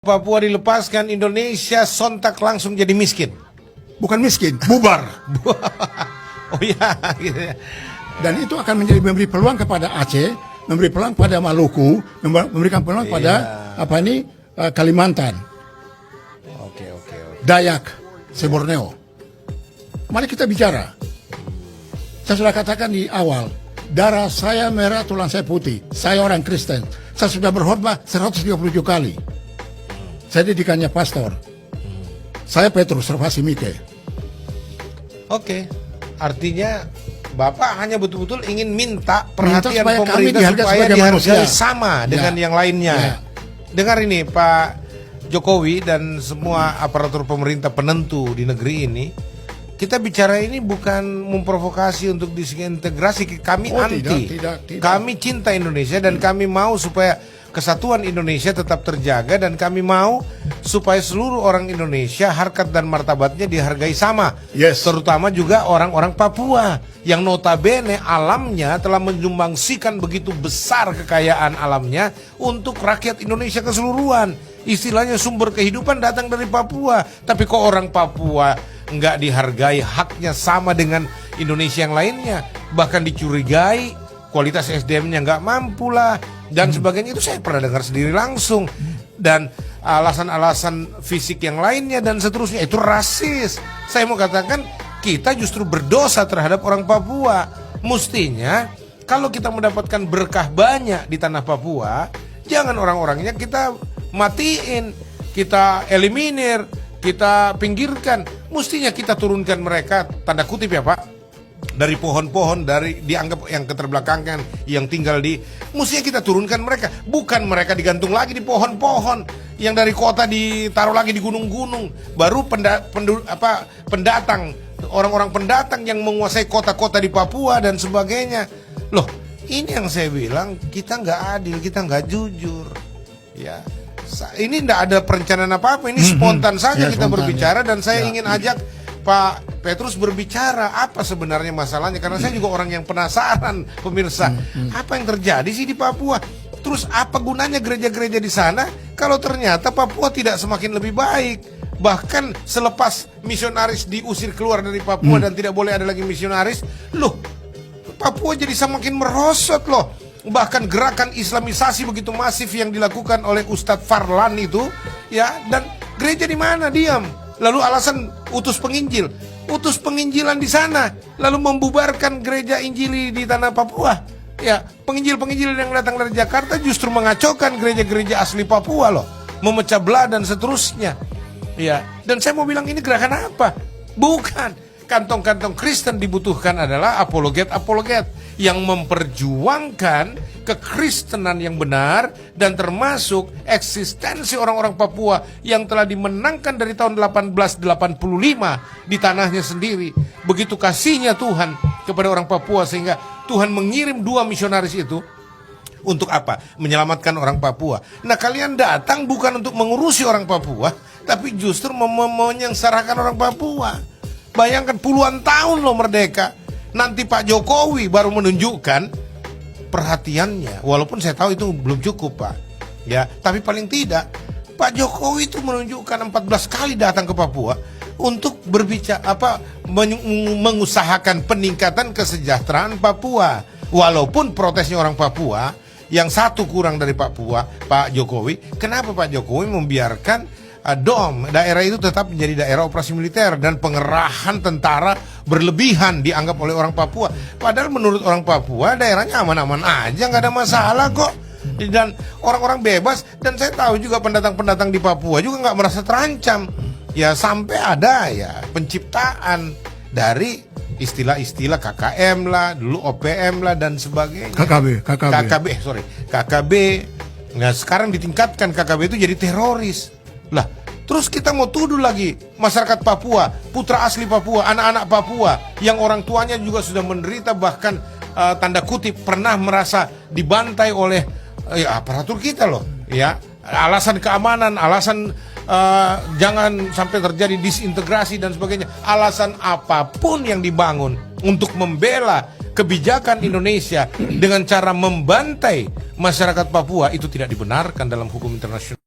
Papua dilepaskan, Indonesia sontak langsung jadi miskin. Bukan miskin, bubar. Oh iya, gitu ya. Dan itu akan memberi peluang kepada Aceh, memberi peluang pada Maluku, memberikan peluang pada Kalimantan, Oke. Dayak, Borneo. Mari kita bicara. Saya sudah katakan di awal, darah saya merah, tulang saya putih. Saya orang Kristen. Saya sudah berkhotbah 137 kali. Saya didikannya pastor. Saya Petrus Servasi Mike. Oke. Artinya Bapak hanya betul-betul ingin minta perhatian supaya kami pemerintah supaya dihargai manusia. sama dengan yang lainnya. Ya. Dengar ini Pak Jokowi dan semua aparatur pemerintah penentu di negeri ini. Kita bicara ini bukan memprovokasi untuk disintegrasi. Kami anti. Tidak. Kami cinta Indonesia dan kami mau supaya kesatuan Indonesia tetap terjaga, dan kami mau supaya seluruh orang Indonesia harkat dan martabatnya dihargai sama. Yes. Terutama juga orang-orang Papua yang notabene alamnya telah menyumbangsikan begitu besar kekayaan alamnya untuk rakyat Indonesia keseluruhan. Istilahnya sumber kehidupan datang dari Papua. Tapi kok orang Papua nggak dihargai haknya sama dengan Indonesia yang lainnya, bahkan dicurigai kualitas SDM-nya nggak mampu lah dan sebagainya. Itu saya pernah dengar sendiri langsung, dan alasan-alasan fisik yang lainnya dan seterusnya itu rasis. Saya mau katakan kita justru berdosa terhadap orang Papua. Mestinya kalau kita mendapatkan berkah banyak di tanah Papua, jangan orang-orangnya kita matiin, kita eliminir, kita pinggirkan. Mestinya kita turunkan mereka, tanda kutip ya Pak, dari pohon-pohon, dari dianggap yang keterbelakangan, yang tinggal di, mestinya kita turunkan mereka, bukan mereka digantung lagi di pohon-pohon, yang dari kota ditaruh lagi di gunung-gunung. Baru pendatang, orang-orang pendatang yang menguasai kota-kota di Papua dan sebagainya. Loh, ini yang saya bilang, kita nggak adil, kita nggak jujur. Ya, ini nggak ada perencanaan apa-apa, ini spontan saja kita berbicara, dan saya ingin ajak Pak Petrus berbicara apa sebenarnya masalahnya, karena saya juga orang yang penasaran, pemirsa. Apa yang terjadi sih di Papua? Terus apa gunanya gereja-gereja di sana kalau ternyata Papua tidak semakin lebih baik? Bahkan selepas misionaris diusir keluar dari Papua dan tidak boleh ada lagi misionaris, loh, Papua jadi semakin merosot loh. Bahkan gerakan Islamisasi begitu masif yang dilakukan oleh Ustadz Farlan itu, ya, dan gereja di mana diam. Lalu alasan utus penginjil, utus penginjilan di sana, lalu membubarkan gereja Injili di tanah Papua. Ya, penginjil-penginjil yang datang dari Jakarta justru mengacaukan gereja-gereja asli Papua loh, memecah belah dan seterusnya. Ya, dan saya mau bilang ini gerakan apa? Bukan. Kantong-kantong Kristen dibutuhkan adalah apologet-apologet yang memperjuangkan kekristenan yang benar, dan termasuk eksistensi orang-orang Papua yang telah dimenangkan dari tahun 1885 di tanahnya sendiri. Begitu kasihnya Tuhan kepada orang Papua sehingga Tuhan mengirim 2 misionaris itu. Untuk apa? Menyelamatkan orang Papua. Nah, kalian datang bukan untuk mengurusi orang Papua, tapi justru menyengsarakan orang Papua. Bayangkan puluhan tahun loh merdeka. Nanti Pak Jokowi baru menunjukkan perhatiannya. Walaupun saya tahu itu belum cukup Pak, ya, tapi paling tidak Pak Jokowi itu menunjukkan 14 kali datang ke Papua untuk berbicara mengusahakan peningkatan kesejahteraan Papua. Walaupun protesnya orang Papua, yang satu kurang dari Pak Jokowi. Kenapa Pak Jokowi membiarkan daerah itu tetap menjadi daerah operasi militer dan pengerahan tentara berlebihan dianggap oleh orang Papua? Padahal menurut orang Papua daerahnya aman-aman aja, nggak ada masalah kok, dan orang-orang bebas. Dan saya tahu juga pendatang-pendatang di Papua juga nggak merasa terancam. Ya, sampai ada ya penciptaan dari istilah-istilah KKM lah, dulu OPM lah dan sebagainya. KKB. Nah, sekarang ditingkatkan KKB itu jadi teroris. Lah, terus kita mau tuduh lagi masyarakat Papua, putra asli Papua, anak-anak Papua yang orang tuanya juga sudah menderita, bahkan tanda kutip pernah merasa dibantai oleh aparatur kita loh, ya. Alasan keamanan, alasan jangan sampai terjadi disintegrasi dan sebagainya. Alasan apapun yang dibangun untuk membela kebijakan Indonesia dengan cara membantai masyarakat Papua itu tidak dibenarkan dalam hukum internasional.